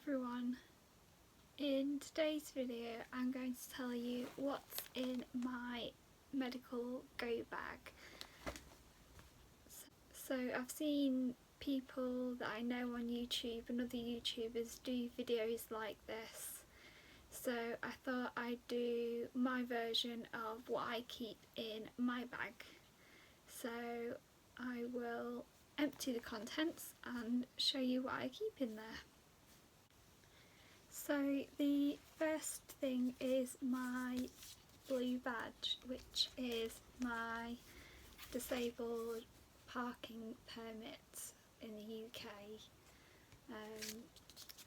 everyone, in today's video I'm going to tell you what's in my medical go bag. So I've seen people that I know on YouTube and other YouTubers do videos like this, so I thought I'd do my version of what I keep in my bag. So I will empty the contents and show you what I keep in there. So the first thing is my blue badge, which is my disabled parking permit in the UK.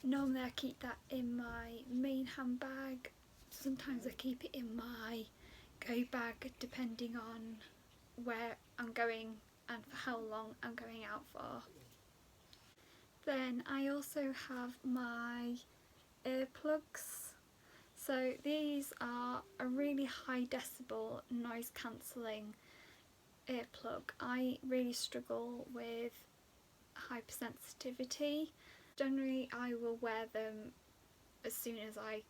Normally I keep that in my main handbag. Sometimes I keep it in my go bag depending on where I'm going and for how long I'm going out for. Then I also have my earplugs. So these are a really high decibel noise cancelling earplug. I really struggle with hypersensitivity. Generally I will wear them as soon as I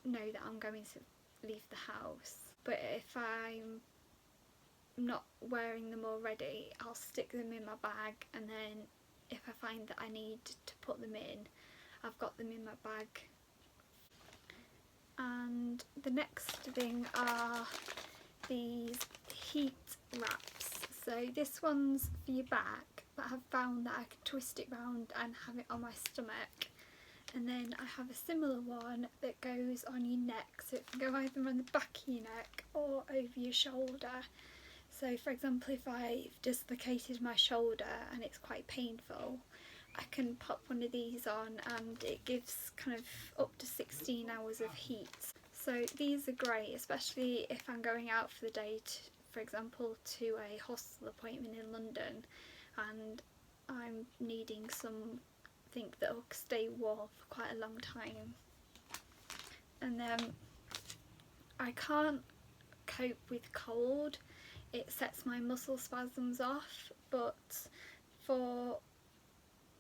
know that I'm going to leave the house, but if I'm not wearing them already I'll stick them in my bag, and then if I find that I need to put them in, I've got them in my bag. And the next thing are these heat wraps. So this one's for your back, but I have found that I can twist it round and have it on my stomach. And then I have a similar one that goes on your neck, so it can go either on the back of your neck or over your shoulder. So for example, if I've dislocated my shoulder and it's quite painful, I can pop one of these on and it gives kind of up to 16 hours of heat. So these are great, especially if I'm going out for the day, for example to a hospital appointment in London, and I'm needing something that will stay warm for quite a long time. And then I can't cope with cold, it sets my muscle spasms off, but for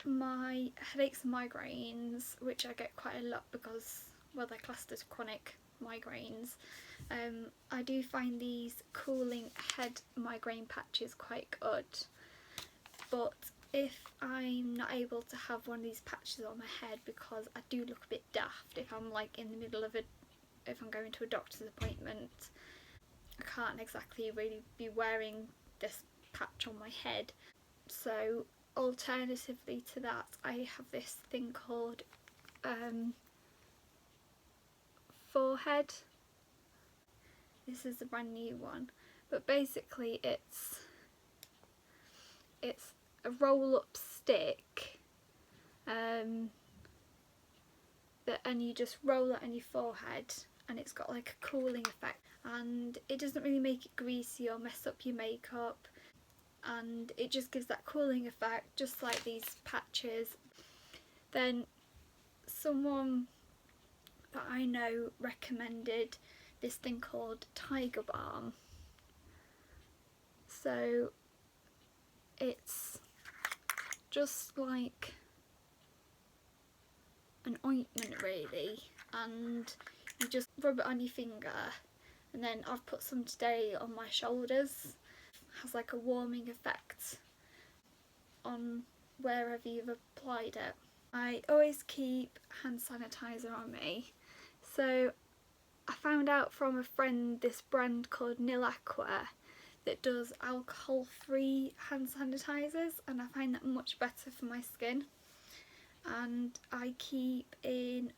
my headaches and migraines, which I get quite a lot because, well, they're classed as chronic migraines, I do find these cooling head migraine patches quite good. But if I'm not able to have one of these patches on my head, because I do look a bit daft if I'm like in the middle of if I'm going to a doctor's appointment, I can't exactly really be wearing this patch on my head. So alternatively to that, I have this thing called forehead. This is a brand new one, but basically it's a roll-up stick and you just roll it on your forehead, and it's got like a cooling effect, and it doesn't really make it greasy or mess up your makeup, and it just gives that cooling effect just like these patches. Then someone that I know recommended this thing called Tiger Balm. So it's just like an ointment really, and you just rub it on your finger, and then I've put some today on my shoulders. Has like a warming effect on wherever you've applied it. I always keep hand sanitizer on me, so I found out from a friend this brand called Nil Aqua that does alcohol-free hand sanitizers, and I find that much better for my skin. And I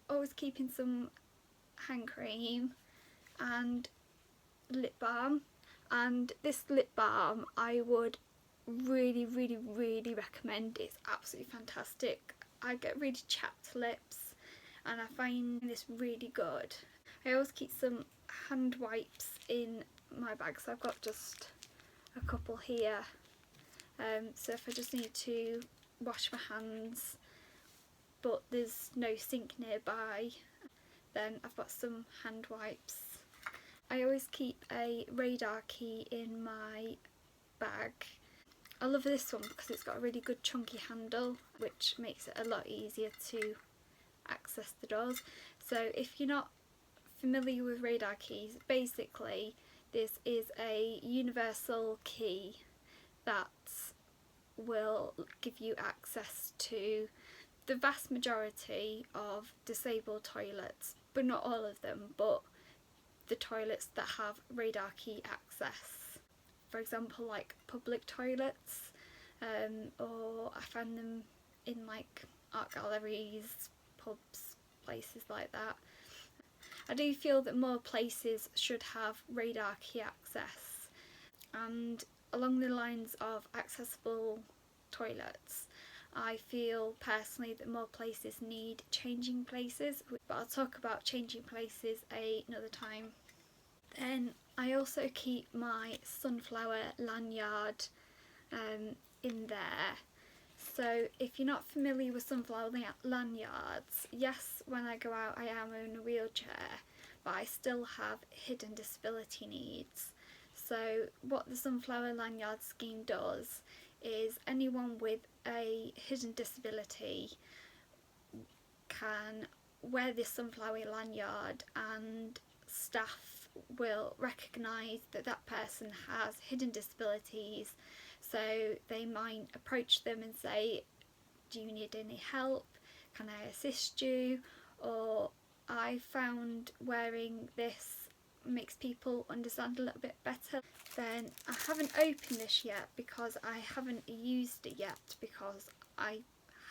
always keep in some hand cream and lip balm, and this lip balm I would really recommend. It's absolutely fantastic. I get really chapped lips and I find this really good. I always keep some hand wipes in my bag, so I've got just a couple here, so if I just need to wash my hands but there's no sink nearby, then I've got some hand wipes. I always keep a radar key in my bag. I love this one because it's got a really good chunky handle, which makes it a lot easier to access the doors. So if you're not familiar with radar keys, basically this is a universal key that will give you access to the vast majority of disabled toilets, but not all of them, but the toilets that have radar key access. For example, like public toilets, or I found them in like art galleries, pubs, places like that. I do feel that more places should have radar key access, and along the lines of accessible toilets, I feel personally that more places need changing places, but I'll talk about changing places another time. Then I also keep my sunflower lanyard in there. So if you're not familiar with sunflower lanyards, yes, when I go out I am in a wheelchair, but I still have hidden disability needs. So what the sunflower lanyard scheme does is anyone with a hidden disability can wear this sunflower lanyard, and staff will recognise that that person has hidden disabilities, so they might approach them and say, do you need any help, can I assist you? Or I found wearing this makes people understand a little bit better. Then I haven't opened this yet because I haven't used it yet, because I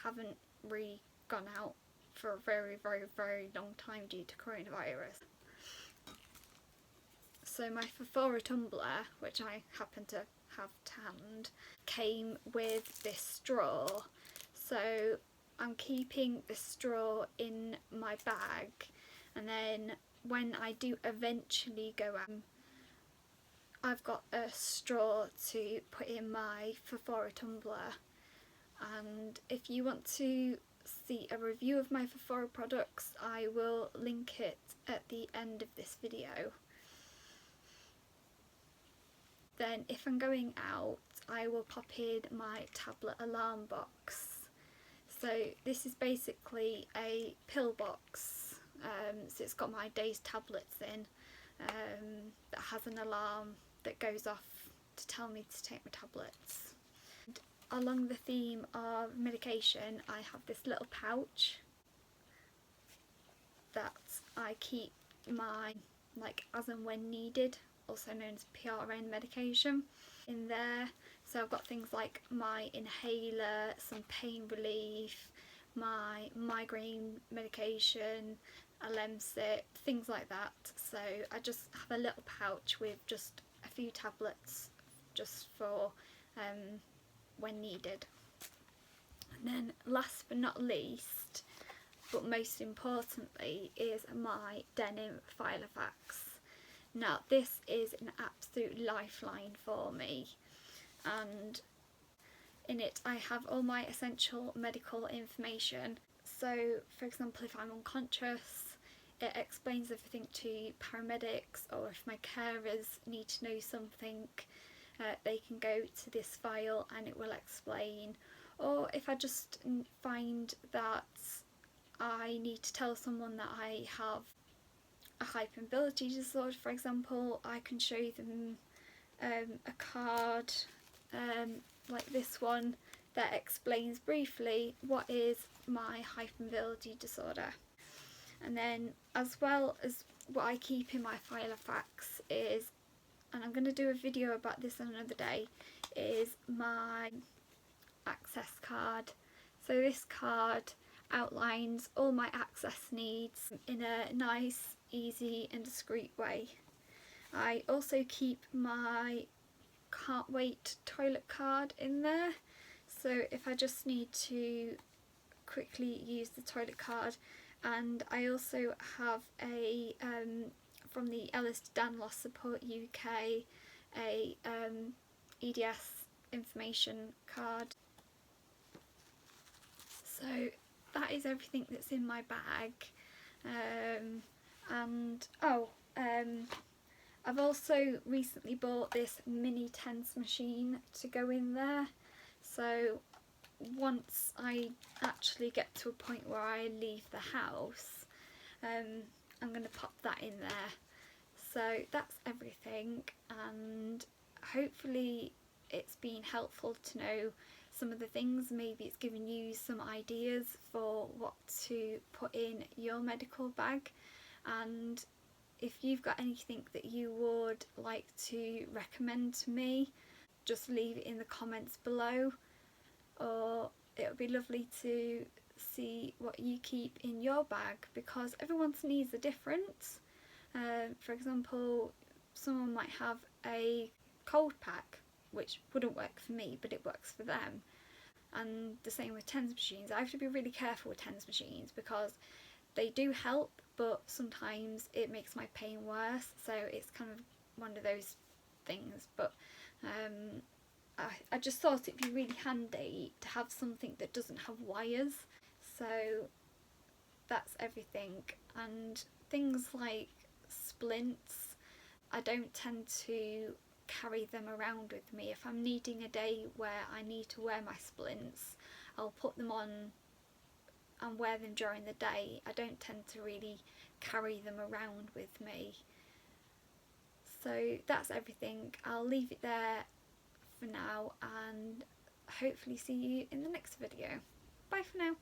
haven't really gone out for a very long time due to coronavirus. So my Filofax tumbler, which I happen to have to hand, came with this straw. So I'm keeping the straw in my bag, and then when I do eventually go out, I've got a straw to put in my Filofax tumbler. And if you want to see a review of my Filofax products, I will link it at the end of this video. Then if I'm going out, I will pop in my tablet alarm box. So this is basically a pill box, so it's got my day's tablets in, that has an alarm that goes off to tell me to take my tablets. And along the theme of medication, I have this little pouch that I keep my as and when needed, also known as PRN medication, in there. So I've got things like my inhaler, some pain relief, my migraine medication, a Lemsip, things like that. So I just have a little pouch with just a few tablets just for when needed. And then last but not least, but most importantly, is my denim Filofax. Now this is an absolute lifeline for me, and in it I have all my essential medical information. So for example, if I'm unconscious, it explains everything to paramedics, or if my carers need to know something, they can go to this file and it will explain. Or if I just find that I need to tell someone that I have a hypermobility disorder, for example, I can show them a card like this one that explains briefly what is my hypermobility disorder. And then, as well as what I keep in my Filofax is, and I'm going to do a video about this another day, is my access card. So this card outlines all my access needs in a nice, easy and discreet way. I also keep my can't wait toilet card in there, so if I just need to quickly use the toilet card. And I also have a from the Ellis Dan Loss Support UK, a EDS information card. So that is everything that's in my bag. I've also recently bought this mini tense machine to go in there. So once I actually get to a point where I leave the house, I'm going to pop that in there. So that's everything, and hopefully it's been helpful to know some of the things. Maybe it's given you some ideas for what to put in your medical bag, and if you've got anything that you would like to recommend to me, just leave it in the comments below, or it would be lovely to see what you keep in your bag, because everyone's needs are different. For example, someone might have a cold pack, which wouldn't work for me, but it works for them. And the same with TENS machines. I have to be really careful with TENS machines because they do help, but sometimes it makes my pain worse. So it's kind of one of those things. But I just thought it'd be really handy to have something that doesn't have wires. So that's everything. And things like splints, I don't tend to carry them around with me. If I'm needing a day where I need to wear my splints, I'll put them on and wear them during the day. I don't tend to really carry them around with me. So that's everything. I'll leave it there for now and hopefully see you in the next video. Bye for now.